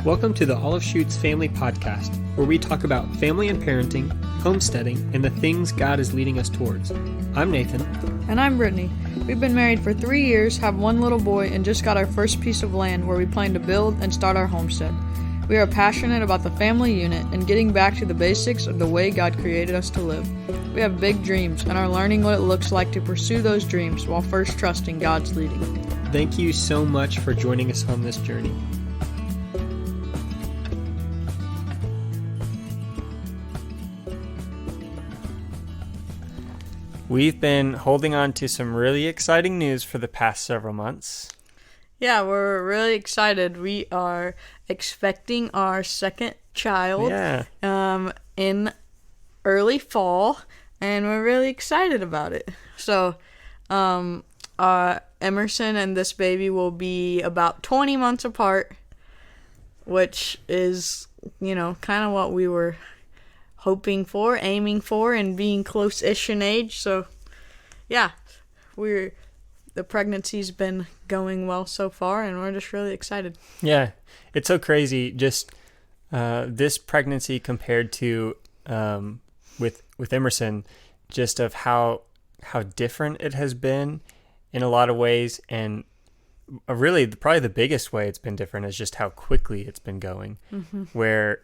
Welcome to the Olive Shoots Family Podcast, where we talk about family and parenting, homesteading, and the things God is leading us towards. I'm Nathan. And I'm Brittany. We've been married for 3 years, have one little boy, and just got our first piece of land where we plan to build and start our homestead. We are passionate about the family unit and getting back to the basics of the way God created us to live. We have big dreams and are learning what it looks like to pursue those dreams while first trusting God's leading. Thank you so much for joining us on this journey. We've been holding on to some really exciting news for the past several months. Yeah, we're really excited. We are expecting our second child in early fall, and we're really excited about it. So, Emerson and this baby will be about 20 months apart, which is, kind of what we were hoping for, aiming for, and being close-ish in age. So, yeah, the pregnancy's been going well so far, and we're just really excited. Yeah, it's so crazy. Just this pregnancy compared to with Emerson, just of how different it has been in a lot of ways, and really probably the biggest way it's been different is just how quickly it's been going. Mm-hmm. Where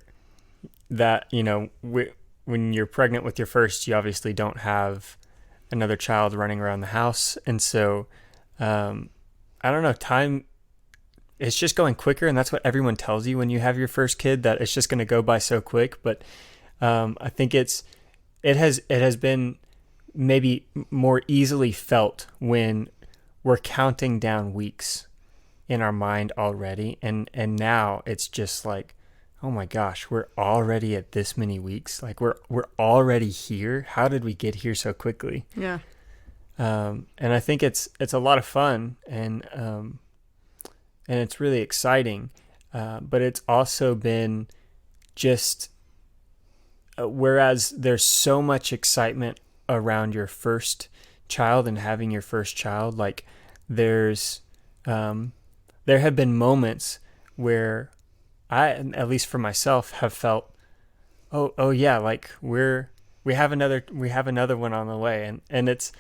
that, when you're pregnant with your first, you obviously don't have another child running around the house. And so, I don't know, time, it's just going quicker. And that's what everyone tells you when you have your first kid, that it's just going to go by so quick. But I think it has been maybe more easily felt when we're counting down weeks in our mind already. And now it's just like, oh my gosh, we're already at this many weeks. Like we're already here. How did we get here so quickly? Yeah. And I think it's a lot of fun, and it's really exciting. But it's also been just, whereas there's so much excitement around your first child and having your first child, like there have been moments where I, at least for myself, have felt, oh yeah, like we have another one on the way, and it's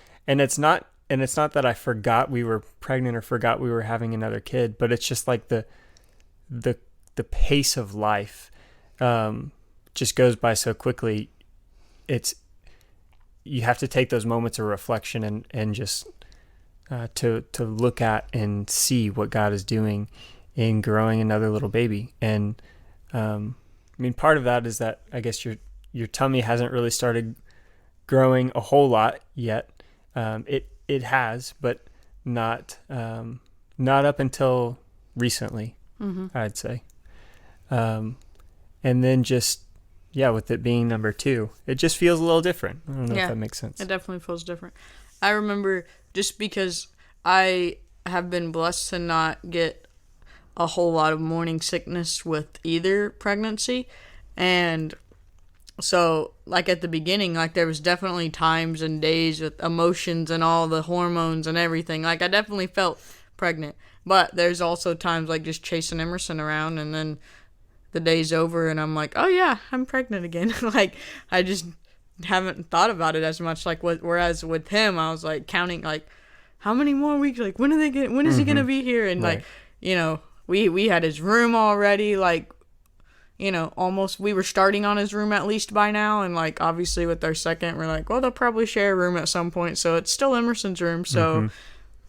not that I forgot we were pregnant or forgot we were having another kid, but it's just like the pace of life just goes by so quickly. You have to take those moments of reflection and just to look at and see what God is doing in growing another little baby. And part of that is that I guess your tummy hasn't really started growing a whole lot yet. It has, but not up until recently, mm-hmm. I'd say. And then just, with it being number 2, it just feels a little different. I don't know if that makes sense. It definitely feels different. I remember, just because I have been blessed to not get a whole lot of morning sickness with either pregnancy, and so like at the beginning, like there was definitely times and days with emotions and all the hormones and everything, like I definitely felt pregnant, but there's also times like just chasing Emerson around, and then the day's over and I'm like, oh yeah, I'm pregnant again. Like I just haven't thought about it as much, like whereas with him I was like counting like how many more weeks, like when is mm-hmm. he gonna be here, and right. Like we had his room already, like, almost, we were starting on his room at least by now. And like, obviously with our second, we're like, well, they'll probably share a room at some point. So it's still Emerson's room. So mm-hmm.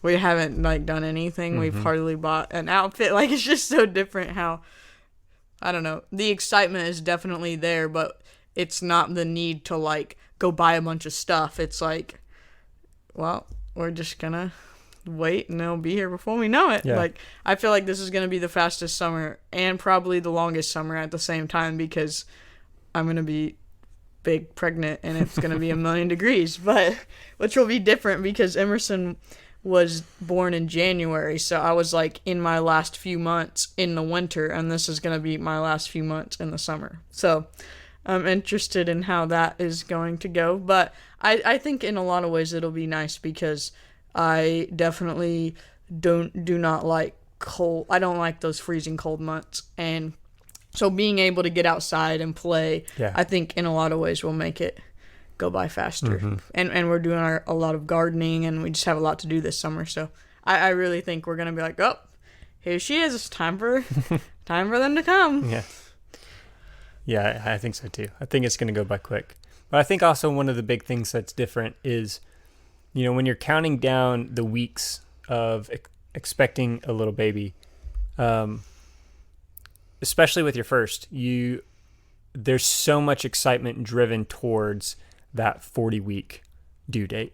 we haven't like done anything. Mm-hmm. We've hardly bought an outfit. Like, it's just so different how, I don't know. The excitement is definitely there, but it's not the need to like go buy a bunch of stuff. It's like, well, we're just gonna wait and they'll be here before we know it. Yeah. Like I feel like this is going to be the fastest summer and probably the longest summer at the same time, because I'm going to be big pregnant and it's going to be 1,000,000 degrees, but which will be different because Emerson was born in January, so I was like in my last few months in the winter, and this is going to be my last few months in the summer. So I'm interested in how that is going to go, but I think in a lot of ways it'll be nice, because I definitely do not like cold. I don't like those freezing cold months, and So being able to get outside and play, Yeah. I think in a lot of ways will make it go by faster. And we're doing a lot of gardening, and we just have a lot to do this summer. So I really think we're gonna be like, oh, here she is. It's time for them to come. Yeah. Yeah, I think so too. I think it's going to go by quick. But I think also one of the big things that's different is, when you're counting down the weeks of expecting a little baby, especially with your first, there's so much excitement driven towards that 40-week due date.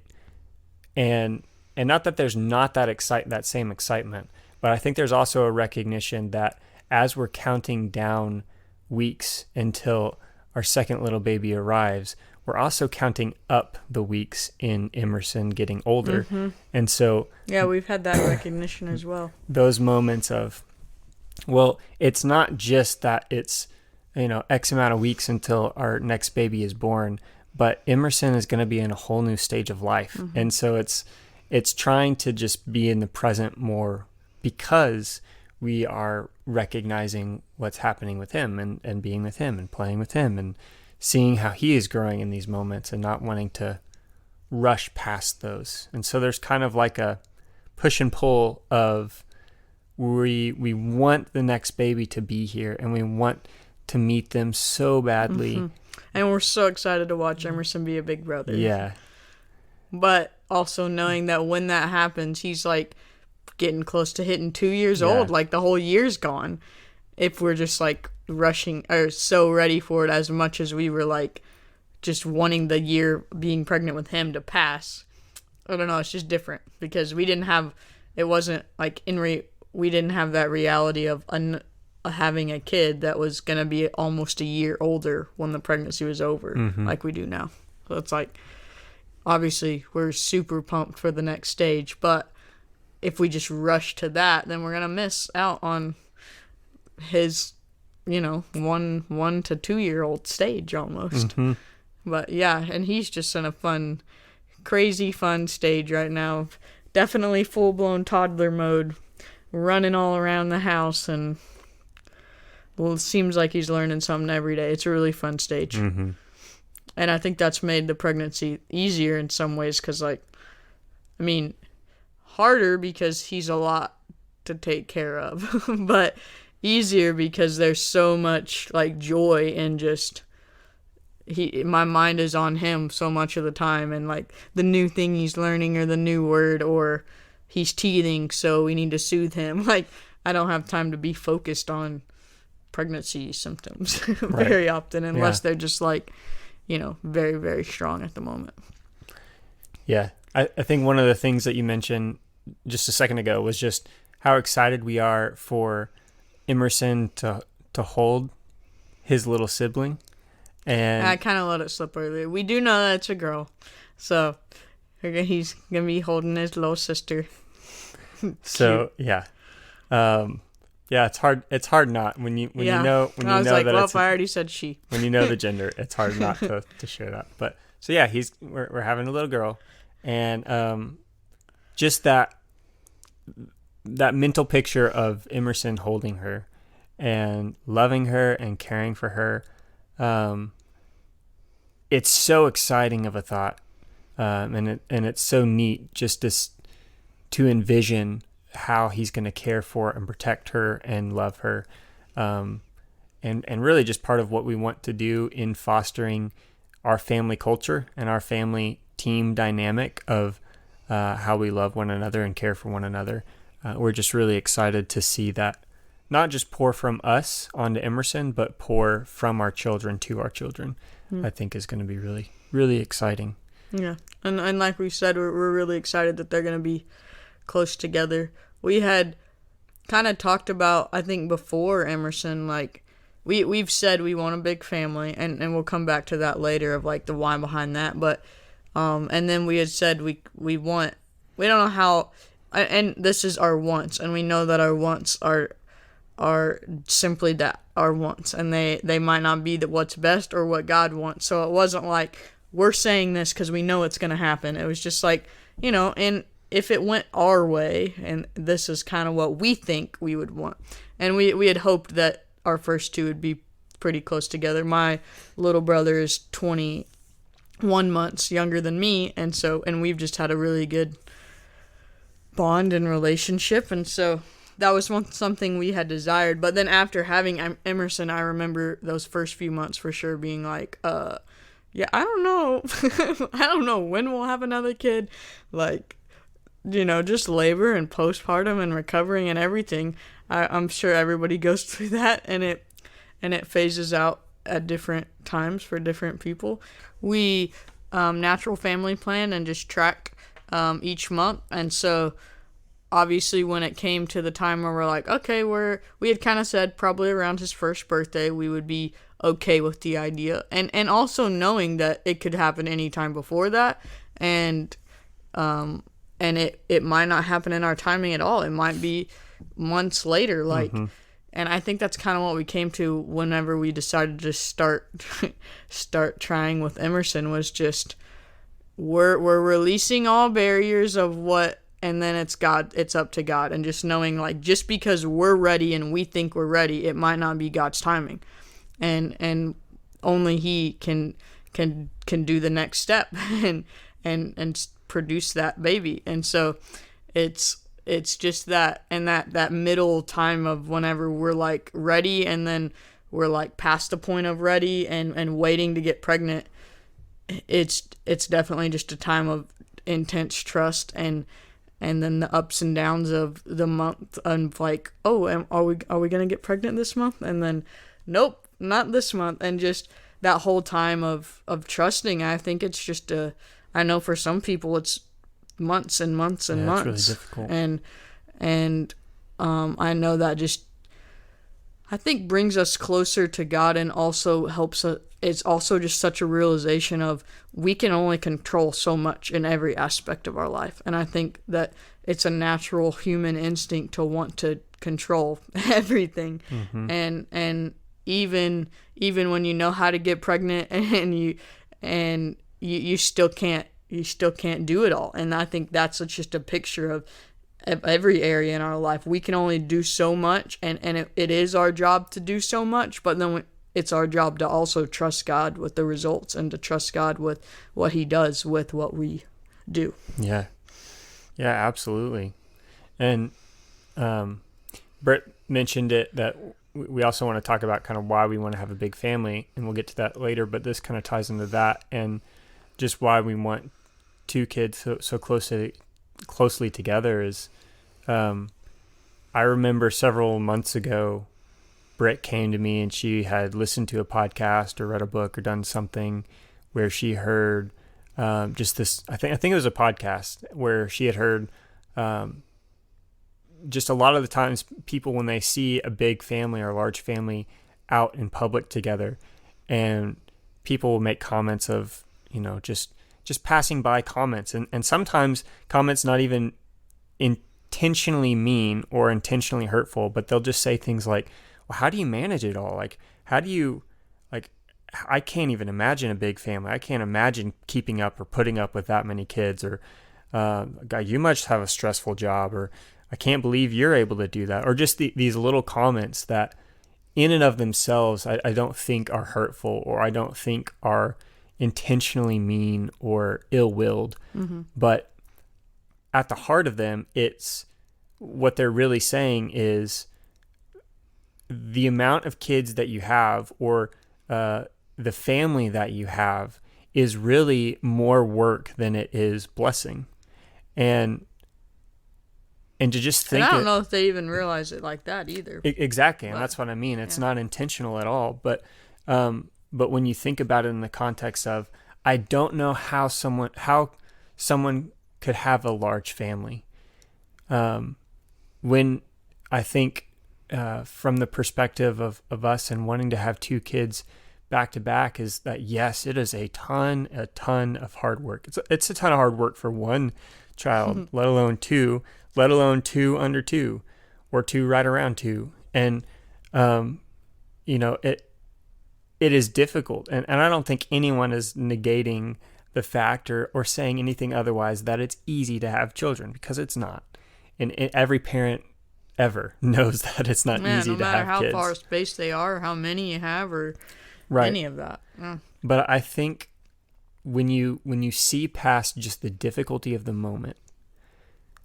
And not that there's not that same excitement, but I think there's also a recognition that as we're counting down weeks until our second little baby arrives, we're also counting up the weeks in Emerson getting older. And so yeah, we've had that recognition as well. Those moments of, well, it's not just that it's, X amount of weeks until our next baby is born, but Emerson is going to be in a whole new stage of life. And so it's trying to just be in the present more, because we are recognizing what's happening with him and being with him and playing with him and seeing how he is growing in these moments, and not wanting to rush past those. And so there's kind of like a push and pull of we want the next baby to be here, and we want to meet them so badly. And we're so excited to watch Emerson be a big brother. Yeah. But also knowing that when that happens, he's like getting close to hitting 2 years old. Like the whole year's gone. If we're just like rushing or so ready for it as much as we were like just wanting the year being pregnant with him to pass. I don't know. It's just different because we didn't have that reality of having a kid that was going to be almost a year older when the pregnancy was over, like we do now. So it's like, obviously we're super pumped for the next stage, but if we just rush to that, then we're going to miss out on his, 1 to 2 year old stage almost. But yeah, and he's just in a fun, crazy fun stage right now. Definitely full blown toddler mode, running all around the house, and it seems like he's learning something every day. It's a really fun stage. And I think that's made the pregnancy easier in some ways because, harder because he's a lot to take care of, but easier because there's so much, joy and just my mind is on him so much of the time, and, the new thing he's learning or the new word, or he's teething, so we need to soothe him. I don't have time to be focused on pregnancy symptoms very often unless they're just very, very strong at the moment. Yeah. I think one of the things that you mentioned just a second ago was just how excited we are for Emerson to hold his little sibling. And I kind of let it slip earlier. We do know that it's a girl, so he's gonna be holding his little sister. So yeah, it's hard. It's hard not when you know that I already said she. When you know the gender, it's hard not to share that. But so yeah, we're having a little girl, and just that mental picture of Emerson holding her and loving her and caring for her. It's so exciting of a thought, and it's so neat just to envision how he's going to care for and protect her and love her, and really just part of what we want to do in fostering our family culture and our family team dynamic of how we love one another and care for one another. We're just really excited to see that not just pour from us onto Emerson, but pour from our children to our children. I think is going to be really, really exciting. Yeah. And like we said, we're really excited that they're going to be close together. We had kind of talked about, I think before Emerson, we've said we want a big family, and we'll come back to that later of the why behind that. But, and then we had said we don't know how, and this is our wants, and we know that our wants are simply that, our wants, and they might not be what's best or what God wants. So it wasn't we're saying this because we know it's going to happen. It was just and if it went our way, and this is kind of what we think we would want, and we had hoped that our first two would be pretty close together. My little brother is 21 months younger than me, and we've just had a really good bond and relationship, and so that was something we had desired. But then after having Emerson, I remember those first few months for sure being like, yeah, I don't know. I don't know when we'll have another kid. Like, just labor and postpartum and recovering and everything. I'm sure everybody goes through that, and it phases out at different times for different people. We natural family plan and just track each month, and so obviously when it came to the time where we're like, okay, we had kind of said probably around his first birthday we would be okay with the idea, and also knowing that it could happen any time before that, and it might not happen in our timing at all. It might be months later, like. Mm-hmm. And I think that's kind of what we came to whenever we decided to start trying with Emerson, was just we're releasing all barriers of what, and then it's up to God, and just knowing, like, just because we're ready and we think we're ready, it might not be God's timing, and only He can do the next step and produce that baby. And so it's just that, and that middle time of whenever we're like ready, and then we're like past the point of ready and waiting to get pregnant. It's definitely just a time of intense trust, and then the ups and downs of the month, and like, oh, are we gonna get pregnant this month? And then, nope, not this month. And just that whole time of trusting. I think it's just I know for some people it's months and months and months. It's really difficult. And I know that just, I think, brings us closer to God, and also helps us. It's also just such a realization of we can only control so much in every aspect of our life. And I think that it's a natural human instinct to want to control everything. Mm-hmm. And even when you know how to get pregnant, and you still can't do it all. And I think that's just a picture of every area in our life. We can only do so much, and it is our job to do so much, but then it's our job to also trust God with the results, and to trust God with what He does with what we do. Yeah, absolutely. And Brett mentioned it, that we also want to talk about kind of why we want to have a big family, and we'll get to that later, but this kind of ties into that, and just why we want two kids so closely together is, I remember several months ago, Britt came to me, and she had listened to a podcast or read a book or done something where she heard just this. I think it was a podcast where she had heard just a lot of the times people, when they see a big family or a large family out in public together, and people will make comments of, just passing by comments, and sometimes comments not even intentionally mean or intentionally hurtful, but they'll just say things like, well, how do you manage it all? Like, how do you, like, I can't even imagine a big family. I can't imagine keeping up or putting up with that many kids, or God, you must have a stressful job, or I can't believe you're able to do that. Or just these little comments that in and of themselves, I don't think are hurtful, or I don't think are intentionally mean or ill-willed. Mm-hmm. But at the heart of them, it's what they're really saying is the amount of kids that you have, or the family that you have, is really more work than it is blessing. And to just think, and I don't know if they even realize it like that either. Exactly, and that's what I mean. It's not intentional at all. But when you think about it in the context of, I don't know how someone could have a large family. When I think from the perspective of us and wanting to have two kids back to back, is that, yes, it is a ton of hard work. It's a ton of hard work for one child, let alone two under two, or two right around two. And it is difficult, and I don't think anyone is negating the fact or saying anything otherwise that it's easy to have children, because it's not. And every parent ever knows that it's not Yeah, easy no to matter have how kids. far spaced they are, how many you have, or Right. any of that. Yeah. But I think when you see past just the difficulty of the moment,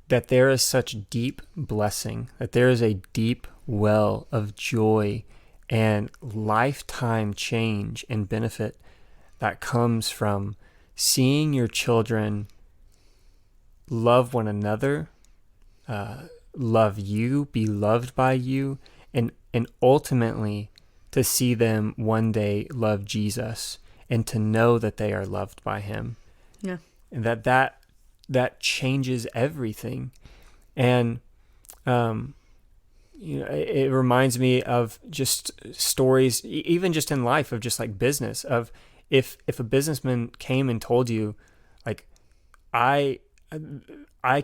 that there is such deep blessing, that there is a deep well of joy and lifetime change and benefit that comes from seeing your children love one another, love you, be loved by you, and ultimately to see them one day love Jesus and to know that they are loved by him. Yeah. And that changes everything. And it reminds me of just stories, even just in life, of just like business, of if a businessman came and told you, like, I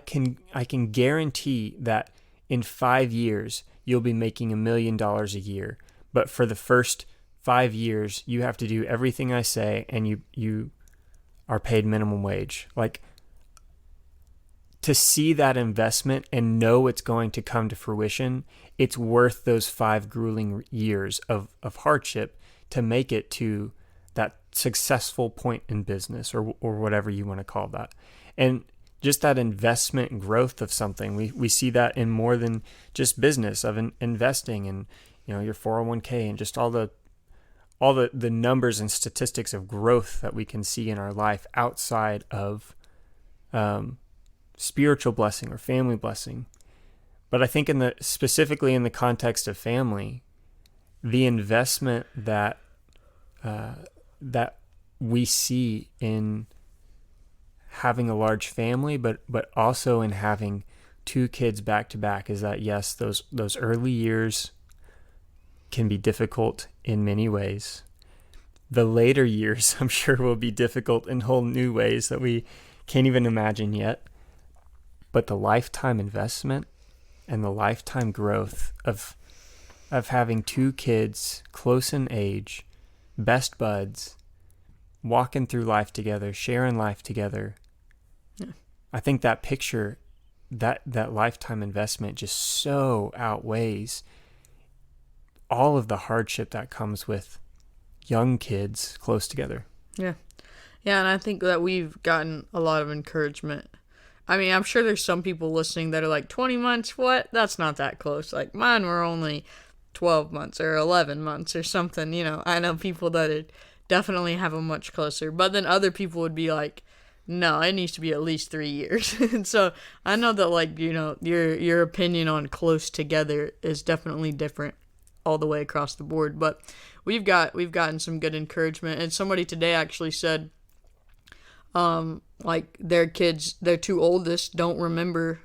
can guarantee that in 5 years you'll be making $1 million a year, but for the first 5 years you have to do everything I say, and you are paid minimum wage. Like, to see that investment and know it's going to come to fruition, it's worth those 5 grueling years of hardship to make it to that successful point in business, or whatever you want to call that. And just that investment and growth of something, we see that in more than just business, of investing in, your 401k, and just all the numbers and statistics of growth that we can see in our life outside of spiritual blessing or family blessing. But I think specifically in the context of family, the investment that we see in having a large family, but also in having 2 kids back to back, is that, yes, those early years can be difficult in many ways. The later years, I'm sure, will be difficult in whole new ways that we can't even imagine yet. But the lifetime investment and the lifetime growth of having 2 kids close in age, best buds, walking through life together, sharing life together. Yeah. I think that picture, that lifetime investment just so outweighs all of the hardship that comes with young kids close together. Yeah. Yeah, and I think that we've gotten a lot of encouragement. I mean, I'm sure there's some people listening that are like, 20 months, what? That's not that close. Like, mine were only 12 months or 11 months or something. I know people that definitely have them much closer. But then other people would be like, no, it needs to be at least 3 years. And so I know that, like, your opinion on close together is definitely different all the way across the board. But we've gotten some good encouragement. And somebody today actually said, like, their kids, their 2 oldest, don't remember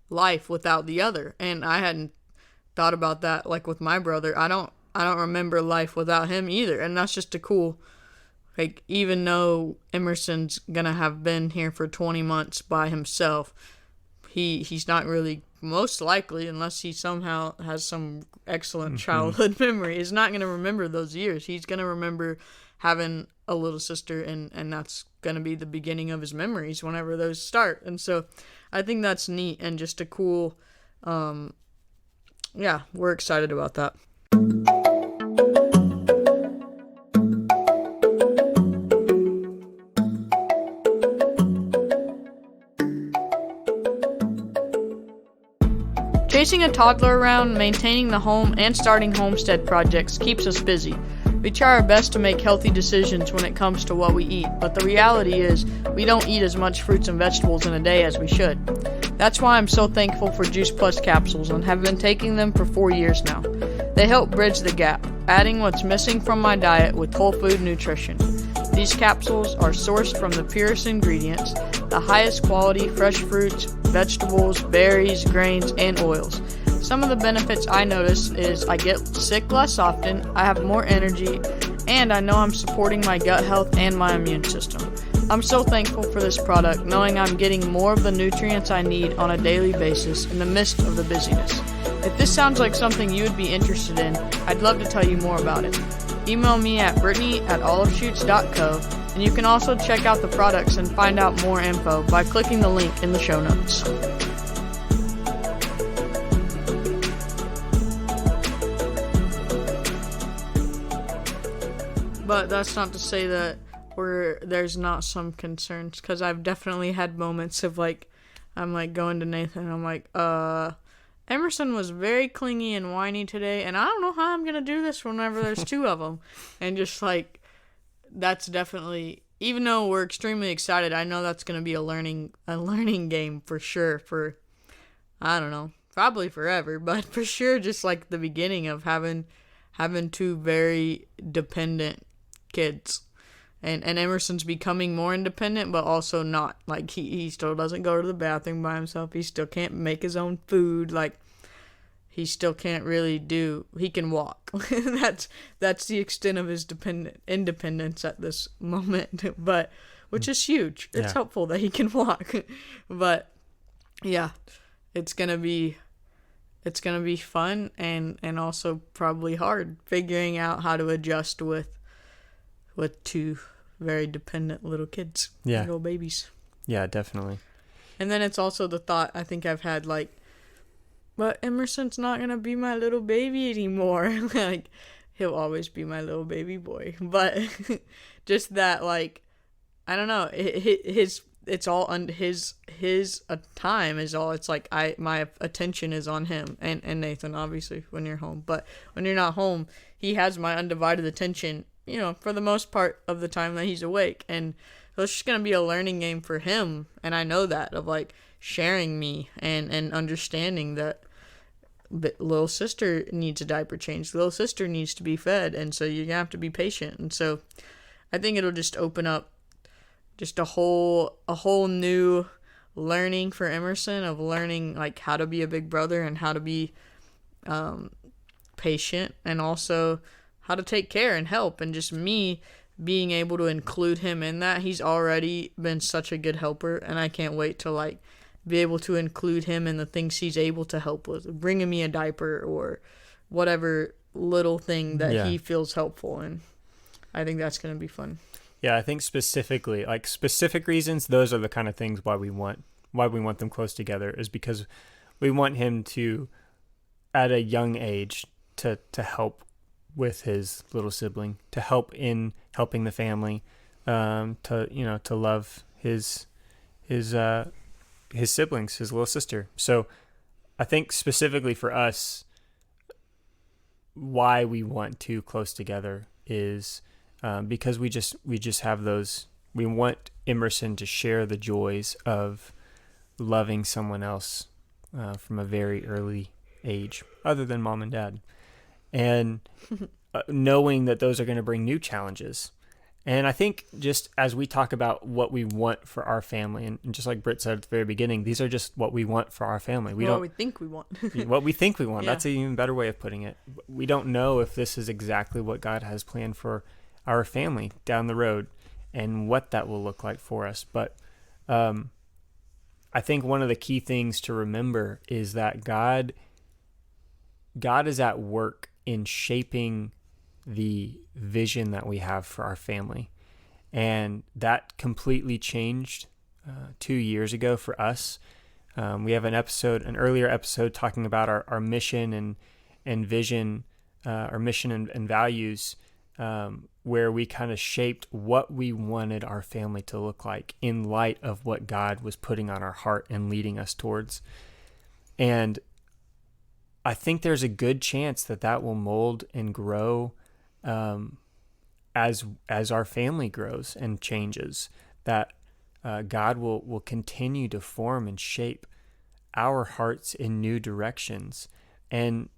life without the other. And I hadn't thought about that. Like, with my brother, I don't remember life without him either. And that's just a cool, like, even though Emerson's gonna have been here for 20 months by himself, he's not really, most likely, unless he somehow has some excellent childhood memory, is not gonna remember those years. He's gonna remember having a little sister, and that's going to be the beginning of his memories whenever those start. And so I think that's neat and just a cool, we're excited about that. Chasing a toddler around, maintaining the home, and starting homestead projects keeps us busy. We try our best to make healthy decisions when it comes to what we eat, but the reality is we don't eat as much fruits and vegetables in a day as we should. That's why I'm so thankful for Juice Plus capsules and have been taking them for 4 years now. They help bridge the gap, adding what's missing from my diet with whole food nutrition. These capsules are sourced from the purest ingredients, the highest quality fresh fruits, vegetables, berries, grains, and oils. Some of the benefits I notice is I get sick less often, I have more energy, and I know I'm supporting my gut health and my immune system. I'm so thankful for this product, knowing I'm getting more of the nutrients I need on a daily basis in the midst of the busyness. If this sounds like something you would be interested in, I'd love to tell you more about it. Email me at brittany@oliveshoots.co, and you can also check out the products and find out more info by clicking the link in the show notes. But that's not to say that there's not some concerns, because I've definitely had moments of like, I'm like going to Nathan and I'm like, Emerson was very clingy and whiny today, and I don't know how I'm going to do this whenever there's two of them. And just like, that's definitely, even though we're extremely excited, I know that's going to be a learning game for sure, for, I don't know, probably forever, but for sure just like the beginning of having two very dependent kids. And Emerson's becoming more independent, but also not. Like, he still doesn't go to the bathroom by himself. He still can't make his own food. Like, he still can't really he can walk. That's the extent of his independence at this moment. But, which is huge. It's helpful that he can walk. But, yeah, it's going to be fun and also probably hard figuring out how to adjust with two very dependent little kids, little babies. Yeah, definitely. And then it's also the thought I think I've had, like, but Emerson's not going to be my little baby anymore. Like, he'll always be my little baby boy. But just that, like, I don't know, it's all on his time is all. It's like my attention is on him and Nathan, obviously, when you're home. But when you're not home, he has my undivided attention, you know, for the most part of the time that he's awake. And so it's just going to be a learning game for him. And I know that, of like sharing me and understanding that little sister needs a diaper change. Little sister needs to be fed. And so you're going to have to be patient. And so I think it'll just open up just a whole new learning for Emerson, of learning like how to be a big brother and how to be patient, and also how to take care and help, and just me being able to include him in that. He's already been such a good helper, and I can't wait to like be able to include him in the things he's able to help with, bringing me a diaper or whatever little thing that he feels helpful in. I think that's going to be fun. Yeah, I think specifically, like specific reasons, those are the kind of things why we want them close together, is because we want him to, at a young age, to help with his little sibling, to help in helping the family, to love his siblings, his little sister. So I think specifically for us, why we want two close together is because we just have those. We want Emerson to share the joys of loving someone else from a very early age, other than mom and dad, and knowing that those are going to bring new challenges. And I think just as we talk about what we want for our family, and just like Britt said at the very beginning, these are just what we want for our family. What we think we want. What we think we want. Yeah. That's an even better way of putting it. We don't know if this is exactly what God has planned for our family down the road and what that will look like for us. But I think one of the key things to remember is that God is at work in shaping the vision that we have for our family. And that completely changed 2 years ago for us. We have an earlier episode talking about our mission and vision, our mission and values, where we kind of shaped what we wanted our family to look like in light of what God was putting on our heart and leading us towards. And I think there's a good chance that will mold and grow as our family grows and changes, that God will continue to form and shape our hearts in new directions. And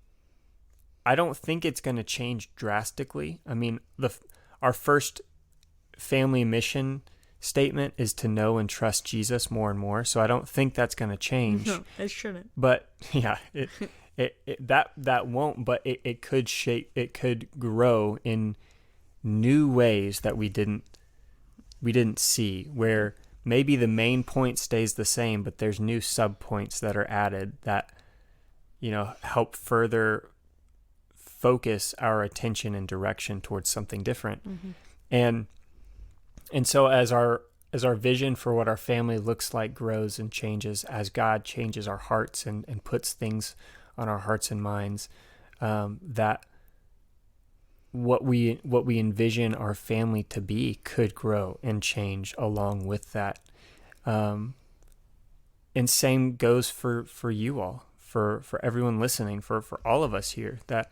I don't think it's going to change drastically. I mean, our first family mission statement is to know and trust Jesus more and more. So I don't think that's going to change. No, it shouldn't. But yeah, that won't. But it could shape. It could grow in new ways that we didn't see. Where maybe the main point stays the same, but there's new sub points that are added that help further focus our attention and direction towards something different. Mm-hmm. And so as our vision for what our family looks like grows and changes, as God changes our hearts and puts things on our hearts and minds, that what we envision our family to be could grow and change along with that. And same goes for you all, for everyone listening, for all of us here, that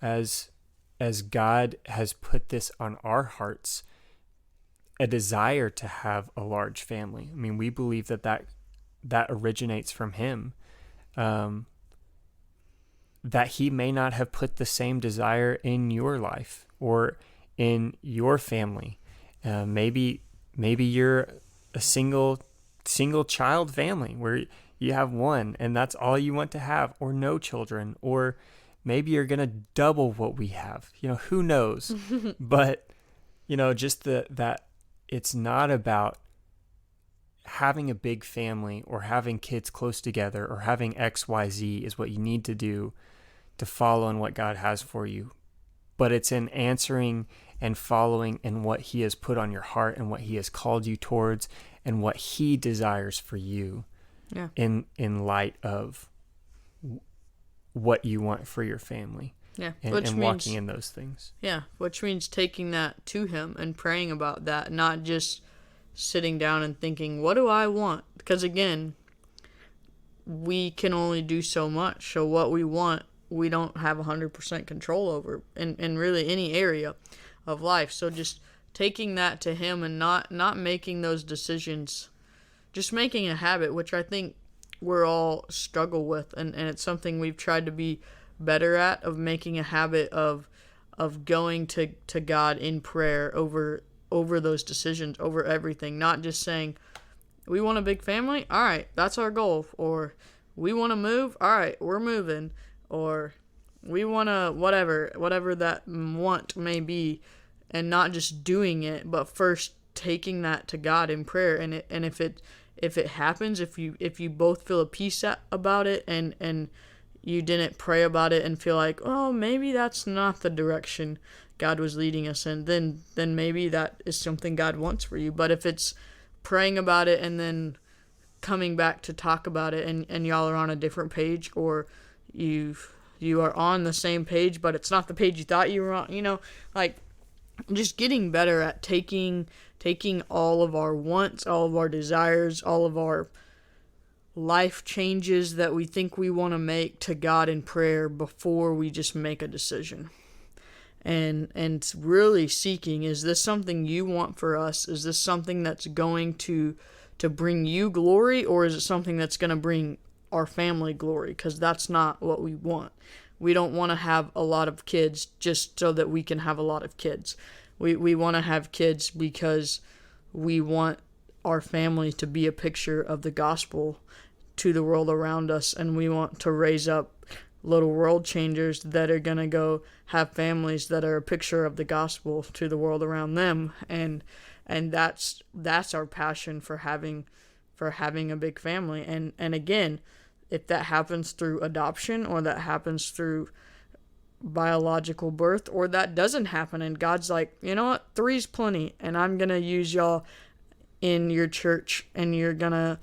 as God has put this on our hearts, a desire to have a large family. I mean, we believe that originates from Him. That He may not have put the same desire in your life or in your family. Maybe you're a single child family where you have one and that's all you want to have, or no children, or maybe you're going to double what we have. Who knows? But, just that it's not about having a big family or having kids close together or having XYZ is what you need to do to follow in what God has for you. But it's in answering and following in what He has put on your heart and what He has called you towards and what He desires for you. Yeah. In light of what you want for your family. Yeah. And walking in those things. Yeah. Which means taking that to Him and praying about that, not just sitting down and thinking, what do I want? Because again, we can only do so much. So what we want, we don't have 100% control over in really any area of life. So just taking that to Him and not making those decisions, just making a habit, which I think we're all struggle with, and it's something we've tried to be better at, of making a habit of going to God in prayer over those decisions, over everything. Not just saying, we want a big family, all right, that's our goal, or we want to move, all right, we're moving, or we want to whatever that want may be, and not just doing it, but first taking that to God in prayer. And if it happens, if you both feel a peace about it, and you didn't pray about it and feel like, oh, maybe that's not the direction God was leading us in, then maybe that is something God wants for you. But if it's praying about it and then coming back to talk about it, and y'all are on a different page, or you are on the same page but it's not the page you thought you were on, like just getting better at taking all of our wants, all of our desires, all of our life changes that we think we want to make to God in prayer before we just make a decision. And really seeking, is this something you want for us? Is this something that's going to bring you glory, or is it something that's going to bring our family glory? Because that's not what we want. We don't want to have a lot of kids just so that we can have a lot of kids. We want to have kids because we want our family to be a picture of the gospel to the world around us, and we want to raise up little world changers that are going to go have families that are a picture of the gospel to the world around them. And that's our passion for having a big family. And again, if that happens through adoption, or that happens through biological birth, or that doesn't happen and God's like, you know what, 3's plenty, and I'm going to use y'all in your church, and you're going to,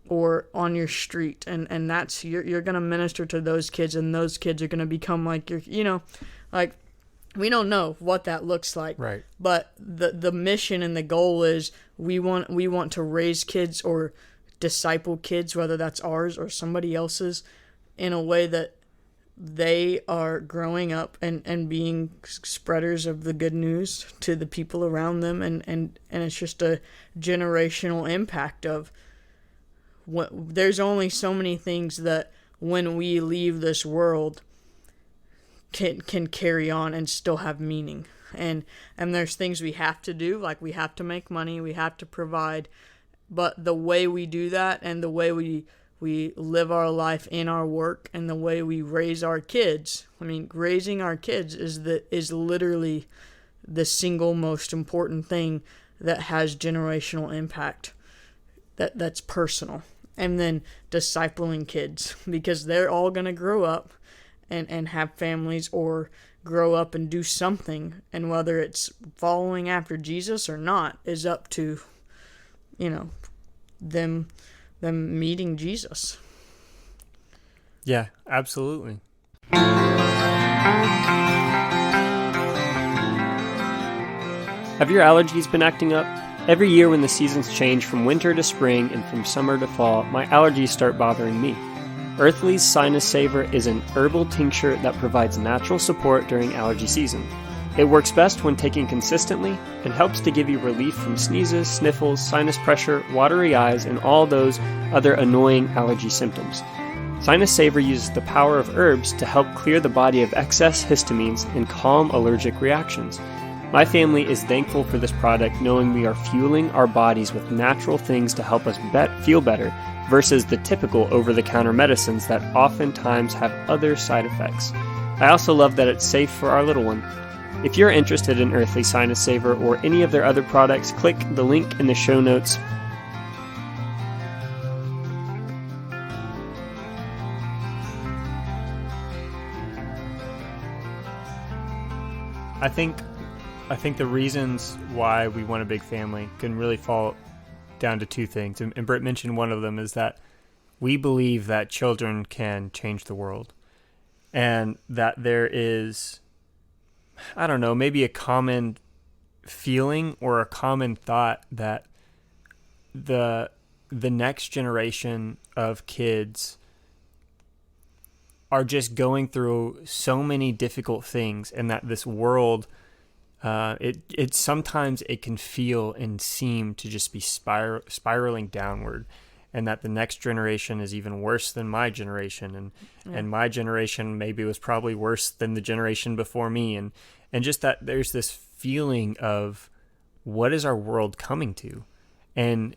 or on your street, and that's, you're going to minister to those kids, and those kids are going to become like your, like, we don't know what that looks like. Right. But the mission and the goal is we want to raise kids or disciple kids, whether that's ours or somebody else's, in a way that they are growing up and being spreaders of the good news to the people around them, and it's just a generational impact of what, there's only so many things that when we leave this world can carry on and still have meaning, and there's things we have to do, like we have to make money, we have to provide, but the way we do that, and the way we live our life in our work, and the way we raise our kids. I mean, raising our kids is literally the single most important thing that has generational impact. That's personal. And then discipling kids, because they're all going to grow up and have families, or grow up and do something, and whether it's following after Jesus or not is up to, them meeting Jesus. Yeah, absolutely. Have your allergies been acting up? Every year when the seasons change from winter to spring and from summer to fall, my allergies start bothering me. Earthly's Sinus Saver is an herbal tincture that provides natural support during allergy season. It works best when taken consistently and helps to give you relief from sneezes, sniffles, sinus pressure, watery eyes, and all those other annoying allergy symptoms. Sinus Saver uses the power of herbs to help clear the body of excess histamines and calm allergic reactions. My family is thankful for this product, knowing we are fueling our bodies with natural things to help us feel better versus the typical over-the-counter medicines that oftentimes have other side effects. I also love that it's safe for our little one. If you're interested in Earthly Sinus Saver or any of their other products, click the link in the show notes. I think the reasons why we want a big family can really fall down to two things. And Britt mentioned one of them is that we believe that children can change the world. And that there is, I don't know, maybe a common feeling or a common thought that the next generation of kids are just going through so many difficult things, and that this world, it sometimes it can feel and seem to just be spiraling downward, and that the next generation is even worse than my generation, and my generation maybe was probably worse than the generation before me, and just that there's this feeling of what is our world coming to, and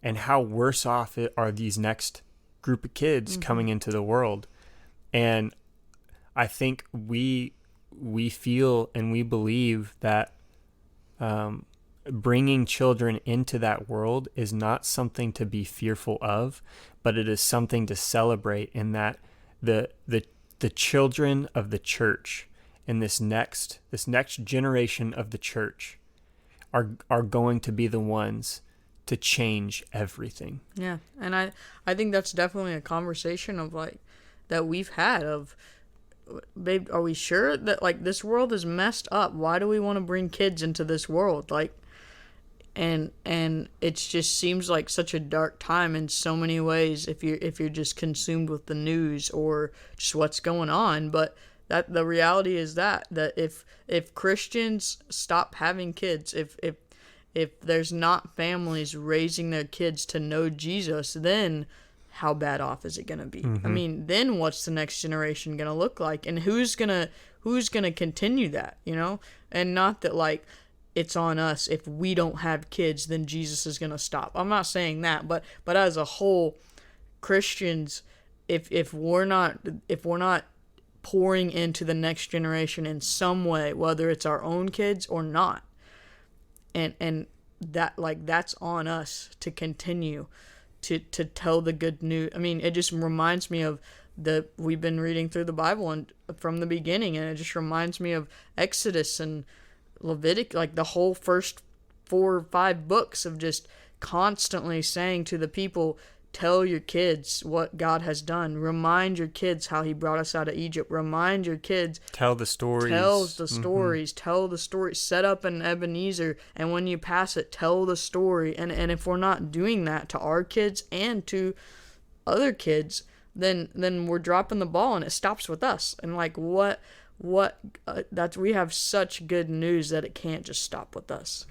how worse off are these next group of kids coming into the world. And I think we feel and we believe that bringing children into that world is not something to be fearful of, but it is something to celebrate, in that the children of the church in this next generation of the church are going to be the ones to change everything. Yeah, and I think that's definitely a conversation of like that we've had of, babe, are we sure that like this world is messed up? Why do we want to bring kids into this world? Like, and it just seems like such a dark time in so many ways if you're just consumed with the news or just what's going on. But that the reality is that if Christians stop having kids, if there's not families raising their kids to know Jesus, then how bad off is it going to be? I mean, then what's the next generation going to look like? And who's going to continue that, you know? And not that like it's on us. If we don't have kids, then Jesus is going to stop. I'm not saying that, but as a whole, Christians, if we're not pouring into the next generation in some way, whether it's our own kids or not, and that like that's on us to continue to tell the good news. I mean, it just reminds me of we've been reading through the Bible and from the beginning, and it just reminds me of Exodus and Leviticus, like the whole first 4 or 5 books of just constantly saying to the people, tell your kids what God has done. Remind your kids how he brought us out of Egypt. Remind your kids. Tell the stories. Tell the stories. Tell the story. Set up an Ebenezer, and when you pass it, tell the story. And if we're not doing that to our kids and to other kids, then we're dropping the ball, and it stops with us. And like what that's we have such good news that it can't just stop with us.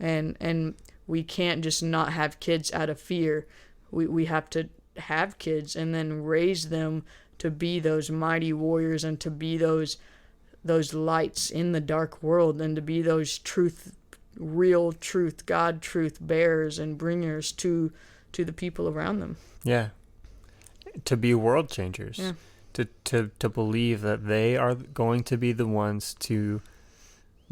And we can't just not have kids out of fear. We have to have kids and then raise them to be those mighty warriors and to be those lights in the dark world and to be those real truth, God truth bearers and bringers to the people around them. Yeah. To be world changers. Yeah. To believe that they are going to be the ones to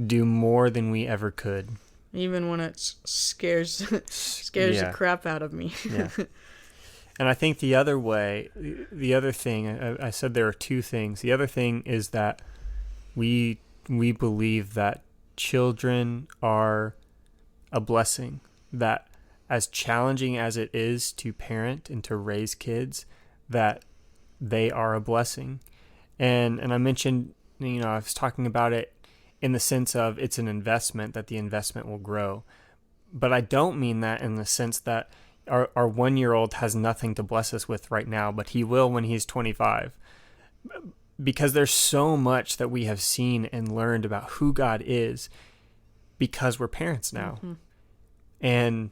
do more than we ever could. Even when it scares the crap out of me. Yeah. And I think the other thing, I said there are two things. The other thing is that we believe that children are a blessing, that as challenging as it is to parent and to raise kids, that they are a blessing. And I mentioned, I was talking about it in the sense of it's an investment, that the investment will grow. But I don't mean that in the sense that our 1-year-old has nothing to bless us with right now, but he will when he's 25. Because there's so much that we have seen and learned about who God is because we're parents now. Mm-hmm. And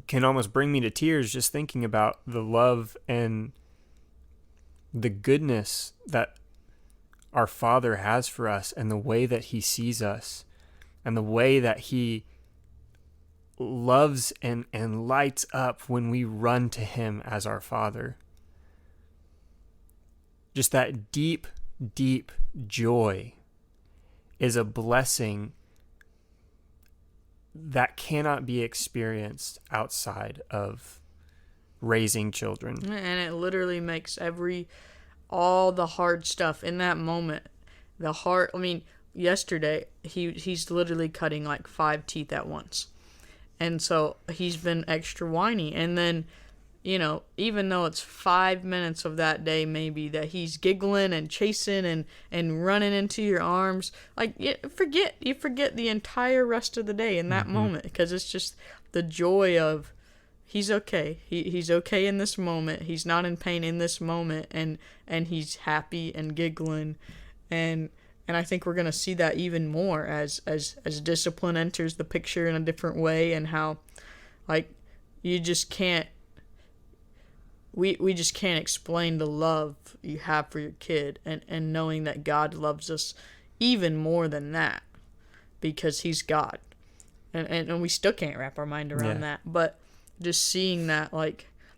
can almost bring me to tears just thinking about the love and the goodness that our Father has for us, and the way that he sees us, and the way that he loves and lights up when we run to him as our Father. Just that deep, deep joy is a blessing that cannot be experienced outside of raising children. And it literally makes all the hard stuff in that moment, yesterday he's literally cutting like 5 teeth at once. And so he's been extra whiny. And then, even though it's 5 minutes of that day maybe that he's giggling and chasing and running into your arms, like you forget the entire rest of the day in that moment, because it's just the joy of he's okay. He's okay in this moment. He's not in pain in this moment, and he's happy and giggling. And I think we're going to see that even more as discipline enters the picture in a different way, and how you just can't we just can't explain the love you have for your kid, and knowing that God loves us even more than that because he's God. And we still can't wrap our mind around that. But just seeing that,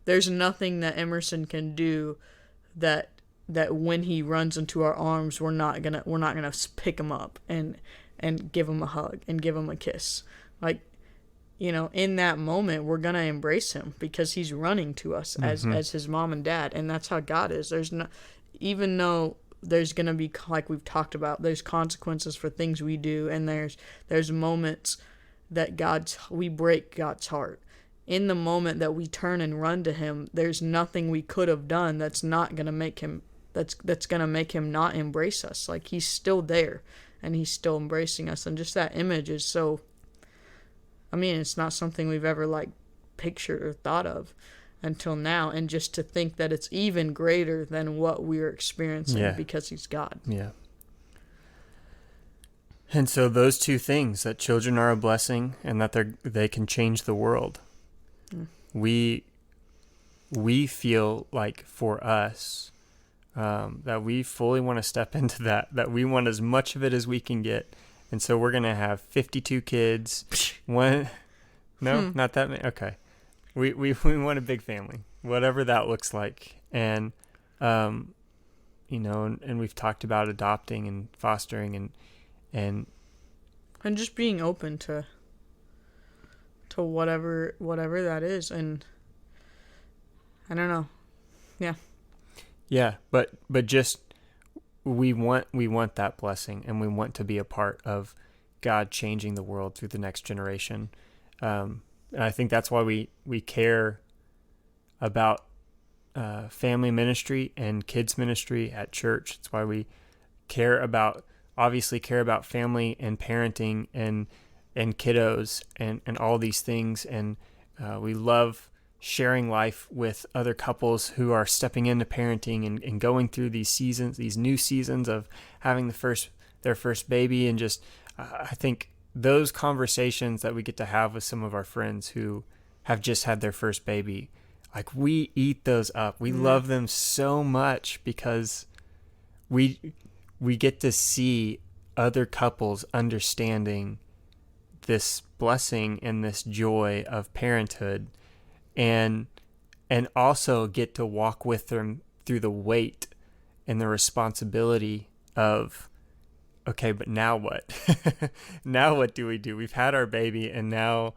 there's nothing that Emerson can do that when he runs into our arms, we're not gonna pick him up and give him a hug and give him a kiss. In that moment, we're gonna embrace him because he's running to us as his mom and dad, and that's how God is. Even though there's gonna be, like we've talked about, there's consequences for things we do, and there's moments that we break God's heart. In the moment that we turn and run to him, there's nothing we could have done that's gonna make him not embrace us. He's still there, and he's still embracing us. And just that image is so, it's not something we've ever pictured or thought of until now. And just to think that it's even greater than what we're experiencing because he's God. Yeah. And so those two things, that children are a blessing and that they can change the world. We feel like for us that we fully want to step into that we want as much of it as we can get. And so we're going to have 52 kids. Not that many. Okay. We want a big family, whatever that looks like. And, and we've talked about adopting and fostering and just being open to whatever that is. And I don't know. Yeah. Yeah. But just, we want that blessing, and we want to be a part of God changing the world through the next generation. And I think that's why we care about family ministry and kids ministry at church. It's why we obviously care about family and parenting and kiddos and all these things. And we love sharing life with other couples who are stepping into parenting and going through these new seasons of having their first baby. And just, I think those conversations that we get to have with some of our friends who have just had their first baby, we eat those up. We love them so much because we get to see other couples understanding this blessing and this joy of parenthood, and also get to walk with them through the weight and the responsibility of, okay, but now what? Now what do we do? We've had our baby, and now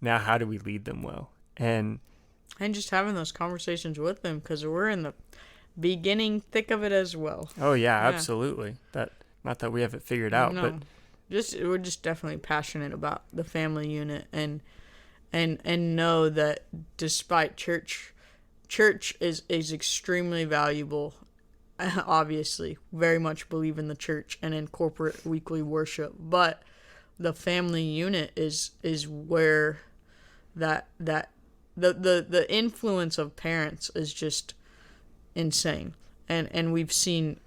how do we lead them well? And just having those conversations with them, because we're in the beginning thick of it as well. Oh yeah, absolutely. Not that we have it figured out, but we're just definitely passionate about the family unit, and know that despite church is extremely valuable obviously very much believe in the church and in corporate weekly worship, but the family unit is where the influence of parents is just insane. And we've seen,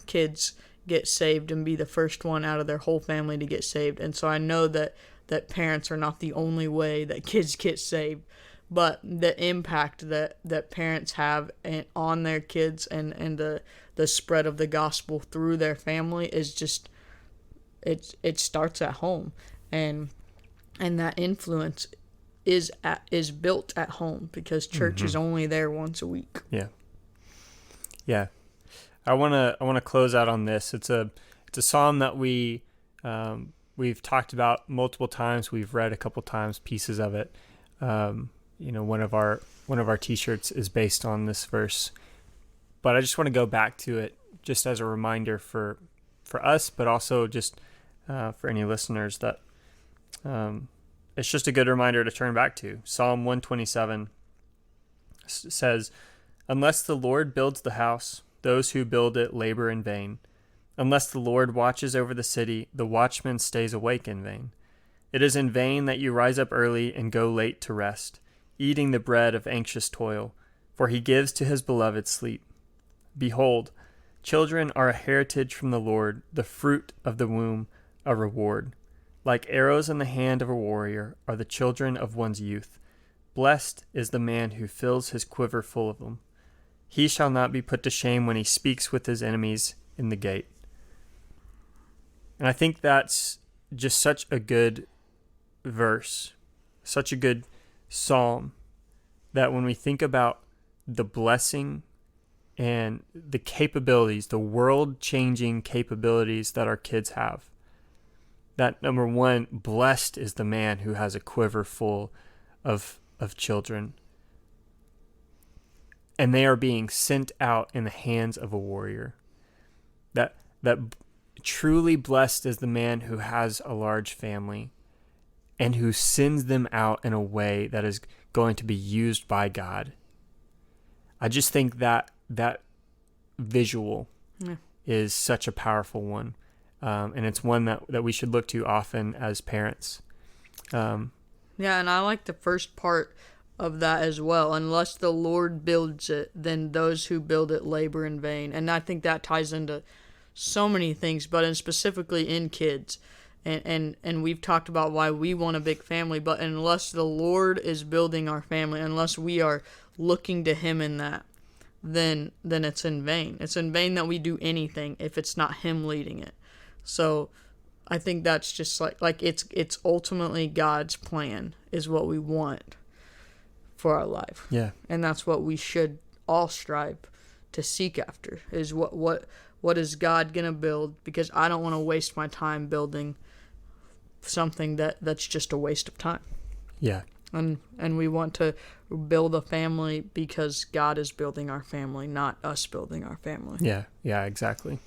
kids get saved and be the first one out of their whole family to get saved. And so I know that parents are not the only way that kids get saved, but the impact that parents have on their kids and the spread of the gospel through their family is just, it starts at home. And that influence is built at home, because church is only there once a week. Yeah. I want to close out on this. It's a psalm that we've talked about multiple times. We've read a couple times pieces of it. One of our t-shirts is based on this verse. But I just want to go back to it just as a reminder for us, but also just for any listeners that it's just a good reminder to turn back to. Psalm 127 says, "Unless the Lord builds the house, those who build it labor in vain. Unless the Lord watches over the city, the watchman stays awake in vain. It is in vain that you rise up early and go late to rest, eating the bread of anxious toil, for he gives to his beloved sleep. Behold, children are a heritage from the Lord, the fruit of the womb a reward. Like arrows in the hand of a warrior are the children of one's youth. Blessed is the man who fills his quiver full of them. He shall not be put to shame when he speaks with his enemies in the gate." And I think that's just such a good verse, such a good psalm, that when we think about the blessing and the capabilities, the world-changing capabilities that our kids have, that number one, blessed is the man who has a quiver full of children. And they are being sent out in the hands of a warrior. That truly blessed is the man who has a large family and who sends them out in a way that is going to be used by God. I just think that visual is such a powerful one. And it's one that we should look to often as parents. And I like the first part of that as well. Unless the Lord builds it, then those who build it labor in vain. And I think that ties into so many things, but specifically in kids. And we've talked about why we want a big family, but unless the Lord is building our family, unless we are looking to him in that, then it's in vain. It's in vain that we do anything if it's not him leading it. So I think that's just like it's ultimately God's plan is what we want for our life. Yeah. And that's what we should all strive to seek after, is what is God going to build, because I don't want to waste my time building something that's just a waste of time. Yeah. And we want to build a family because God is building our family, not us building our family. Yeah, exactly.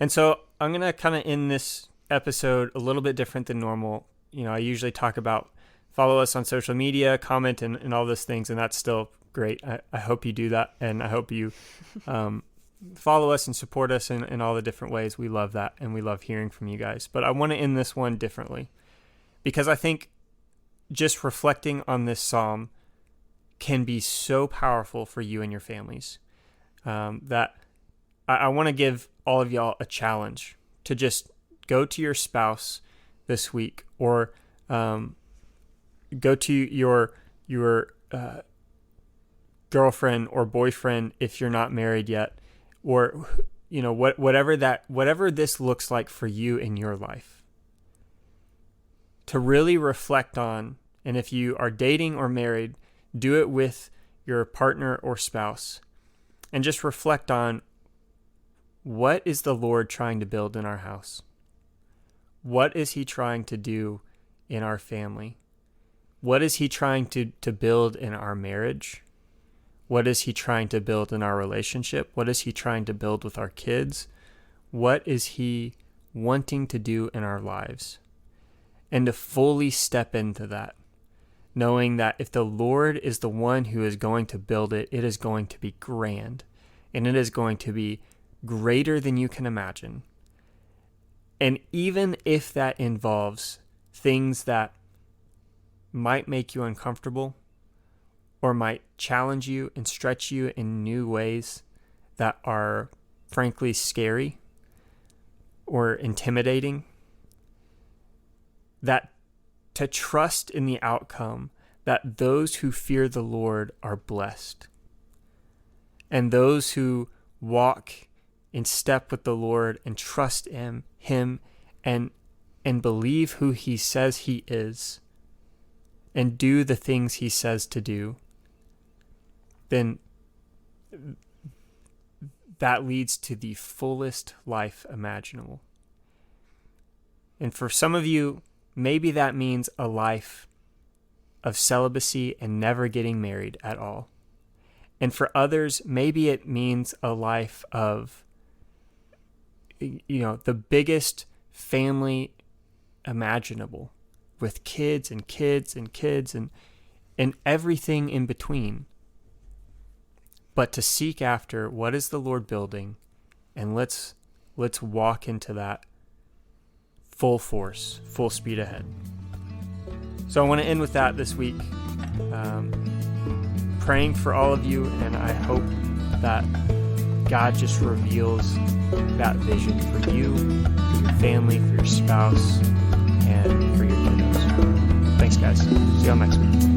And so I'm going to kind of end this episode a little bit different than normal. I usually talk about follow us on social media, comment, and all those things, and that's still great. I hope you do that, and I hope you follow us and support us in all the different ways. We love that, and we love hearing from you guys. But I want to end this one differently, because I think just reflecting on this psalm can be so powerful for you and your families, that I want to give all of y'all a challenge to just go to your spouse this week, or go to your girlfriend or boyfriend if you're not married yet, or whatever this looks like for you in your life, to really reflect on. And if you are dating or married, do it with your partner or spouse, and just reflect on, what is the Lord trying to build in our house? What is he trying to do in our family? What is he trying to build in our marriage? What is he trying to build in our relationship? What is he trying to build with our kids? What is he wanting to do in our lives? And to fully step into that, knowing that if the Lord is the one who is going to build it, it is going to be grand. and it is going to be greater than you can imagine. And even if that involves things that might make you uncomfortable or might challenge you and stretch you in new ways that are frankly scary or intimidating, that to trust in the outcome, that those who fear the Lord are blessed. And those who walk in step with the Lord and trust in him and believe who he says he is and do the things he says to do, then that leads to the fullest life imaginable. And for some of you, maybe that means a life of celibacy and never getting married at all. And for others, maybe it means a life of, the biggest family imaginable, with kids and kids and kids and everything in between. But to seek after what is the Lord building, and let's walk into that full force, full speed ahead. So I want to end with that this week, praying for all of you, and I hope that God just reveals that vision for you, for your family, for your spouse, and for your kiddos. Thanks, guys. See y'all next week.